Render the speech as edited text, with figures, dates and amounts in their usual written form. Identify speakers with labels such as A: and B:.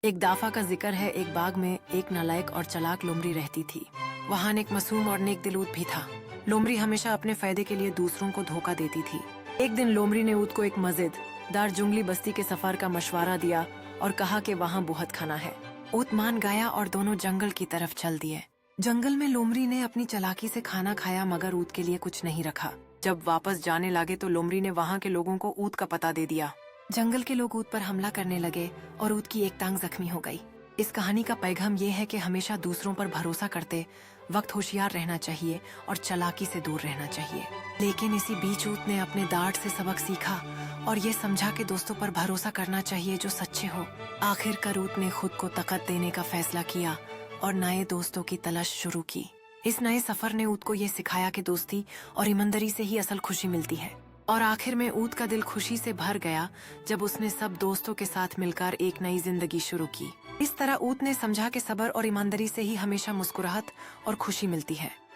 A: ایک دافع کا ذکر ہے، ایک باغ میں ایک نالائق اور چلاک لومڑی رہتی تھی۔ وہاں ایک معصوم اور نیک دل اونٹ بھی تھا۔ لومڑی ہمیشہ اپنے فائدے کے لیے دوسروں کو دھوکہ دیتی تھی۔ ایک دن لومڑی نے اونٹ کو ایک مزید دار جنگلی بستی کے سفر کا مشورہ دیا اور کہا کہ وہاں بہت کھانا ہے۔ اونٹ مان گیا اور دونوں جنگل کی طرف چل دیے۔ جنگل میں لومڑی نے اپنی چلاکی سے کھانا کھایا مگر اونٹ کے لیے کچھ نہیں رکھا۔ جب واپس جانے لگے تو لومڑی نے وہاں کے لوگوں کو اونٹ کا پتہ دے دیا۔ جنگل کے لوگ اونٹ پر حملہ کرنے لگے اور اونٹ کی ایک ٹانگ زخمی ہو گئی۔ اس کہانی کا پیغام یہ ہے کہ ہمیشہ دوسروں پر بھروسہ کرتے وقت ہوشیار رہنا چاہیے اور چلاکی سے دور رہنا چاہیے۔ لیکن اسی بیچ اونٹ نے اپنے ڈاٹ سے سبق سیکھا اور یہ سمجھا کہ دوستوں پر بھروسہ کرنا چاہیے جو سچے ہو۔ آخر کار اونٹ نے خود کو طاقت دینے کا فیصلہ کیا اور نئے دوستوں کی تلاش شروع کی۔ اس نئے سفر نے اونٹ کو یہ سکھایا کہ دوستی اور ایمانداری سے ہی اصل خوشی ملتی ہے۔ اور آخر میں اونٹ کا دل خوشی سے بھر گیا جب اس نے سب دوستوں کے ساتھ مل کر ایک نئی زندگی شروع کی۔ اس طرح اونٹ نے سمجھا کہ صبر اور ایمانداری سے ہی ہمیشہ مسکراہٹ اور خوشی ملتی ہے۔